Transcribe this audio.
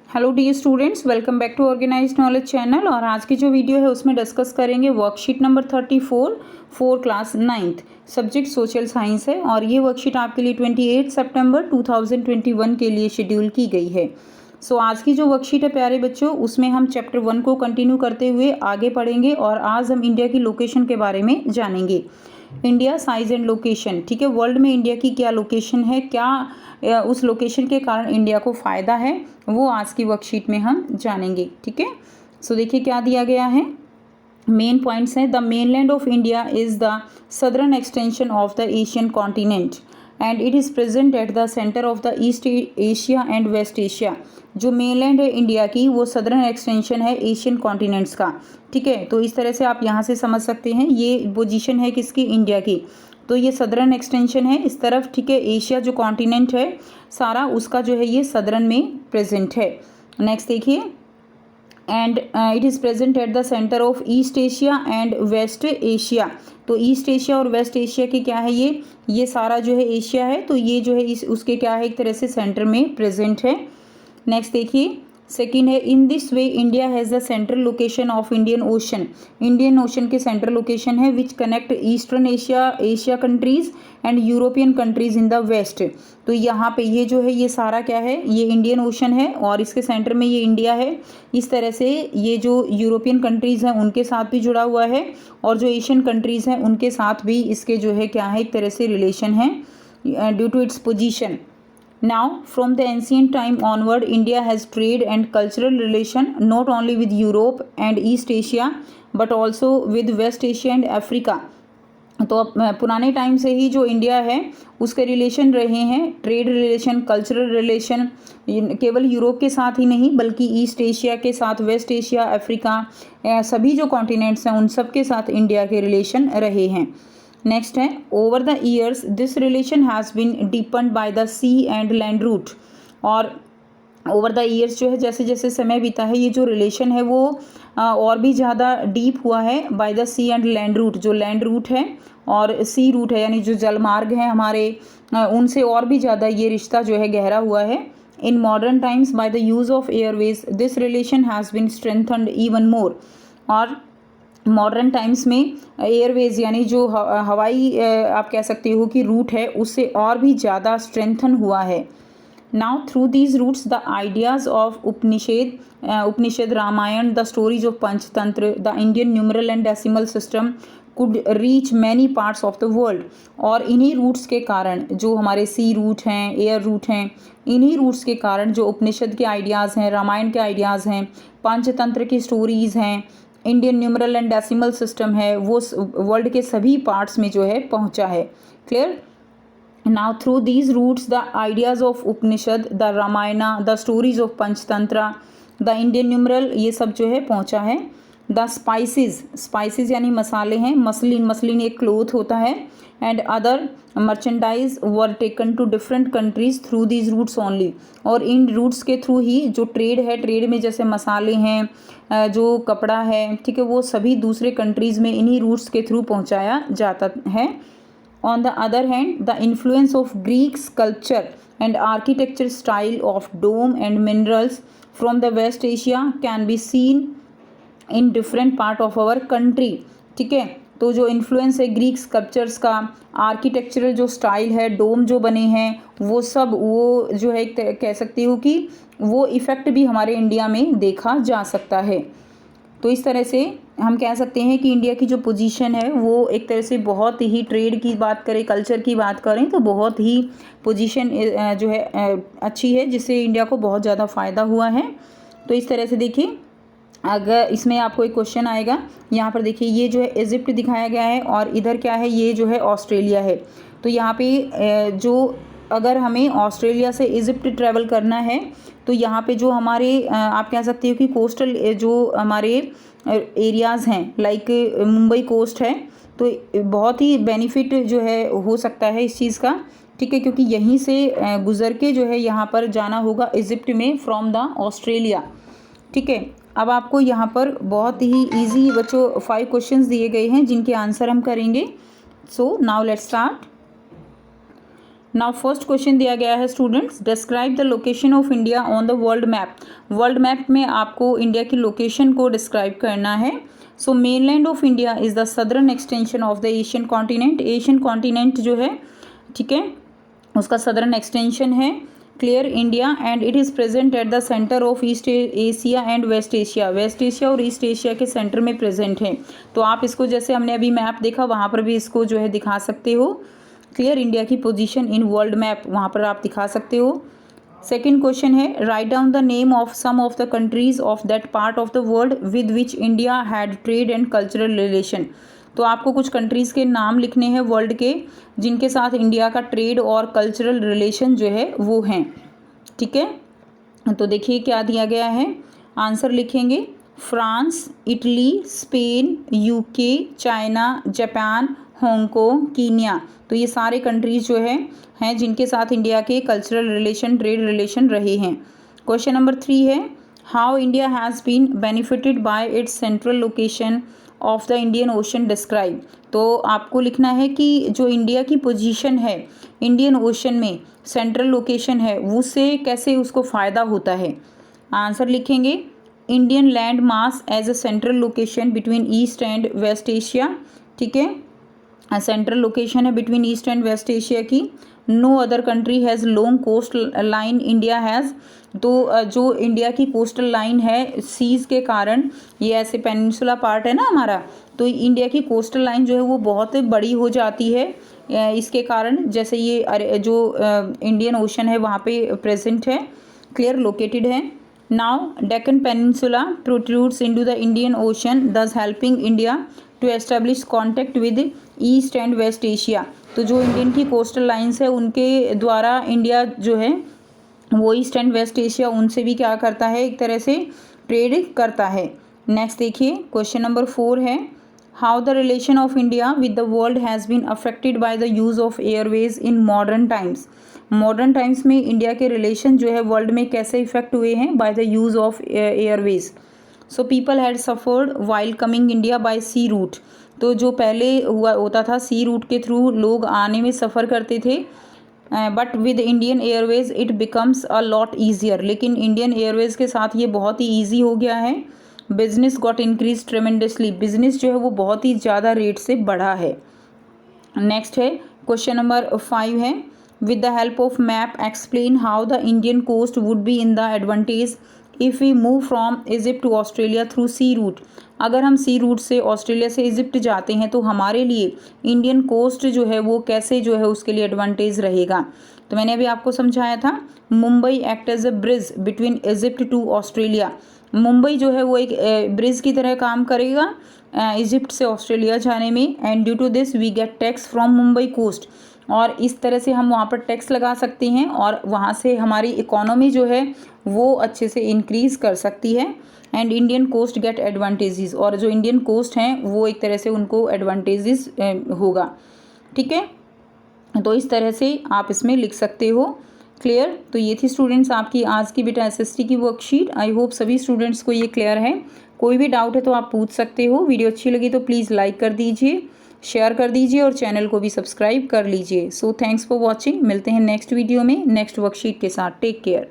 Hello dear students, welcome back to organised knowledge channel. और आज की जो वीडियो है उसमें डिस्कस करेंगे worksheet number 34 for class 9th, subject social science है। और ये वर्कशीट आपके लिए 28 सितंबर 2021 के लिए शेड्यूल की गई है। आज की जो वर्कशीट है प्यारे बच्चों, उसमें हम चैप्टर 1 को कंटिन्यू करते हुए आगे पढ़ेंगे। और आज हम इंडिया की लोकेशन के बारे में जानेंगे। इंडिया साइज एंड लोकेशन, ठीक है। वर्ल्ड में इंडिया की क्या लोकेशन है, क्या उस लोकेशन के कारण इंडिया को फ़ायदा है, वो आज की वर्कशीट में हम जानेंगे, ठीक है। देखिए क्या दिया गया है। मेन पॉइंट्स हैं। The mainland of India is the southern extension of the Asian continent and it is present at the centre of the East Asia and West Asia. जो मेनलैंड है इंडिया की, वो सदर्न एक्सटेंशन है Asian continents का, ठीक है। तो इस तरह से आप यहाँ से समझ सकते हैं, ये पोजीशन है किसकी, इंडिया की। तो ये सदर्न एक्सटेंशन है इस तरफ, ठीक है। एशिया जो कॉन्टिनेंट है सारा, उसका जो है ये सदर्न में प्रेजेंट है। नेक्स्ट देखिए, and it is present at the centre of East Asia and West Asia. तो ईस्ट एशिया और वेस्ट एशिया की क्या है, ये सारा जो है एशिया है, तो ये जो है इस उसके क्या है, एक तरह से सेंटर में प्रेजेंट है। नेक्स्ट देखिए, सेकेंड है, in this way India has the central location of Indian Ocean. Indian Ocean के सेंट्रल लोकेशन है which connect eastern Asia countries and European countries in the west. तो यहाँ पे ये जो है ये सारा क्या है, ये इंडियन ओशन है और इसके सेंटर में ये इंडिया है। इस तरह से ये जो यूरोपियन कंट्रीज़ हैं उनके साथ भी जुड़ा हुआ है और जो एशियन कंट्रीज़ हैं उनके साथ भी इसके जो है क्या है, एक तरह से रिलेशन है due to its position. Now, from the ancient time onward, India has trade and cultural relation not only with Europe and East Asia, but also with West Asia and Africa. तो अब पुराने time से ही जो India है उसके relation रहे हैं, trade relation, cultural relation, केवल यूरोप के साथ ही नहीं बल्कि ईस्ट एशिया के साथ, वेस्ट एशिया, अफ्रीका, सभी जो कॉन्टिनेंट्स हैं उन सब के साथ इंडिया के रिलेशन रहे हैं। नेक्स्ट है, over the years this relation has been deepened by the sea and land route. और ओवर द ईयर्स जो है, जैसे जैसे समय बीता है, ये जो रिलेशन है वो और भी ज़्यादा डीप हुआ है by the sea and land route. जो लैंड रूट है और सी रूट है, यानी जो जलमार्ग हैं हमारे, उनसे और भी ज़्यादा ये रिश्ता जो है गहरा हुआ है। In modern times by the use of airways this relation has been strengthened even more. और मॉडर्न टाइम्स में एयरवेज यानी जो हवाई आप कह सकते हो कि रूट है, उससे और भी ज़्यादा स्ट्रेंथन हुआ है। Now through these routes the ideas of Upanishad, Ramayan, the stories of Panchatantra, the Indian numeral and decimal system could reach many parts of the world. और इन्हीं रूट्स के कारण, जो हमारे सी रूट हैं, एयर रूट हैं, इन्हीं रूट्स के कारण जो उपनिषद के आइडियाज़ हैं, रामायण के आइडियाज़ हैं, पंचतंत्र की स्टोरीज़ हैं, Indian numeral and decimal system है, वो वर्ल्ड के सभी पार्ट्स में जो है पहुंचा है। Clear. Now through these routes the ideas of Upanishad, the Ramayana, the stories of Panchatantra, the Indian numeral, ये सब जो है पहुंचा है। द स्पाइसेस यानी मसाले हैं, मसलिन एक क्लोथ होता है, and other merchandise were taken to different countries through these routes only. और इन रूट्स के थ्रू ही जो ट्रेड है, ट्रेड में जैसे मसाले हैं, जो कपड़ा है, ठीक है, वो सभी दूसरे कंट्रीज़ में इन्हीं रूट्स के थ्रू पहुंचाया जाता है। On the other hand the influence of Greek sculpture and architecture style of dome and minerals from the West Asia can be seen in different part of our country, ठीक है। तो जो influence है Greek sculptures का, architectural जो style है, dome जो बने हैं, वो सब, वो जो है कह सकती हूँ कि वो इफ़ेक्ट भी हमारे इंडिया में देखा जा सकता है। तो इस तरह से हम कह सकते हैं कि इंडिया की जो पोजीशन है वो एक तरह से बहुत ही, ट्रेड की बात करें, कल्चर की बात करें, तो बहुत ही पोजीशन जो है अच्छी है, जिससे इंडिया को बहुत ज़्यादा फ़ायदा हुआ है। तो इस तरह से देखिए, अगर इसमें आपको एक क्वेश्चन आएगा, यहाँ पर देखिए ये जो है इजिप्ट दिखाया गया है और इधर क्या है, ये जो है ऑस्ट्रेलिया है। तो यहाँ पे जो अगर हमें ऑस्ट्रेलिया से इजिप्ट ट्रैवल करना है, तो यहाँ पे जो हमारे आप कह सकते हो कि कोस्टल जो हमारे एरियाज़ हैं, लाइक मुंबई कोस्ट है, तो बहुत ही बेनिफिट जो है हो सकता है इस चीज़ का, ठीक है, क्योंकि यहीं से गुज़र के जो है यहाँ पर जाना होगा इजिप्ट में फ्रॉम द ऑस्ट्रेलिया, ठीक है। अब आपको यहाँ पर बहुत ही इजी बच्चों 5 क्वेश्चंस दिए गए हैं जिनके आंसर हम करेंगे। So now let's start. Now first question दिया गया है students, describe the location of India on the world map. World map में आपको इंडिया की लोकेशन को डिस्क्राइब करना है। So mainland of India is the southern extension of the Asian continent. Asian continent जो है, ठीक है, उसका सदर्न एक्सटेंशन है clear India, and it is present at the centre of East Asia and West Asia. West Asia और East Asia के centre में प्रेजेंट है। तो आप इसको जैसे हमने अभी मैप देखा वहाँ पर भी इसको जो है दिखा सकते हो। क्लियर, इंडिया की पोजीशन इन वर्ल्ड मैप वहाँ पर आप दिखा सकते हो। सेकेंड क्वेश्चन है, write down the name of some of the countries of that part of the world with which India had trade and cultural relation. तो आपको कुछ कंट्रीज़ के नाम लिखने हैं वर्ल्ड के जिनके साथ इंडिया का ट्रेड और कल्चरल रिलेशन जो है वो हैं, ठीक है। तो देखिए क्या दिया गया है, आंसर लिखेंगे France, Italy, Spain, UK, China, Japan, Hong Kong, Kenya. तो ये सारे कंट्रीज जो हैं जिनके साथ इंडिया के कल्चरल रिलेशन, ट्रेड रिलेशन रहे हैं। क्वेश्चन नंबर 3 है, how India has been benefited by its central location of the Indian ocean describe. तो आपको लिखना है कि जो इंडिया की पोजीशन है इंडियन ओशन में, सेंट्रल लोकेशन है, उससे कैसे उसको फ़ायदा होता है। आंसर लिखेंगे Indian land mass as a central location between East and West Asia, ठीक है, सेंट्रल लोकेशन है between East and West Asia की। No other country has long coast line, India has. तो जो इंडिया की कोस्टल लाइन है seize के कारण, ये ऐसे पेनिनसुला पार्ट है ना हमारा, तो इंडिया की कोस्टल लाइन जो है वो बहुत बड़ी हो जाती है इसके कारण, जैसे ये जो इंडियन ओशन है वहाँ पे प्रेजेंट है, क्लियर, लोकेटेड है। Now Deccan peninsula protrudes into the Indian Ocean, thus helping India to establish contact with East and West Asia. तो जो इंडियन की कोस्टल लाइंस है उनके द्वारा इंडिया जो है वो ईस्ट एंड वेस्ट एशिया उनसे भी क्या करता है, एक तरह से ट्रेड करता है। नेक्स्ट देखिए क्वेश्चन नंबर 4 है, how the relation of India with the world has been affected by the use of airways in modern times. Modern times में इंडिया के रिलेशन जो है वर्ल्ड में कैसे इफेक्ट हुए हैं by the use of airways. So people had suffered while coming India by sea route. तो जो पहले हुआ होता था सी रूट के थ्रू लोग आने में सफ़र करते थे, but with Indian Airways it becomes a lot easier. लेकिन इंडियन एयरवेज के साथ ये बहुत ही ईजी हो गया है। Business got increase tremendously, business जो है वो बहुत ही ज़्यादा रेट से बढ़ा है। नेक्स्ट है क्वेश्चन नंबर 5 है, with the help of map explain how the Indian coast would be in the advantage if we move from Egypt to Australia through sea route. अगर हम सी रूट से Australia से Egypt जाते हैं तो हमारे लिए इंडियन कोस्ट जो है वो कैसे जो है उसके लिए एडवांटेज रहेगा। तो मैंने अभी आपको समझाया था, Mumbai act as a bridge between Egypt to Australia. Mumbai जो है वो एक ब्रिज की तरह काम करेगा इजिप्ट से ऑस्ट्रेलिया जाने में, and due to this we get tax from Mumbai coast. और इस तरह से हम वहाँ पर टैक्स लगा सकते हैं और वहाँ से हमारी इकोनॉमी जो है वो अच्छे से इंक्रीज़ कर सकती है, and Indian coast get advantages. और जो इंडियन कोस्ट हैं वो एक तरह से उनको एडवांटेजेस होगा, ठीक है। तो इस तरह से आप इसमें लिख सकते हो, क्लियर। तो ये थी स्टूडेंट्स आपकी आज की बेटा एसएसटी की वर्कशीट। आई होप सभी स्टूडेंट्स को ये क्लियर है। कोई भी डाउट है तो आप पूछ सकते हो। वीडियो अच्छी लगी तो प्लीज़ लाइक कर दीजिए, शेयर कर दीजिए और चैनल को भी सब्सक्राइब कर लीजिए। So thanks for watching. मिलते हैं नेक्स्ट वीडियो में नेक्स्ट वर्कशीट के साथ। Take care.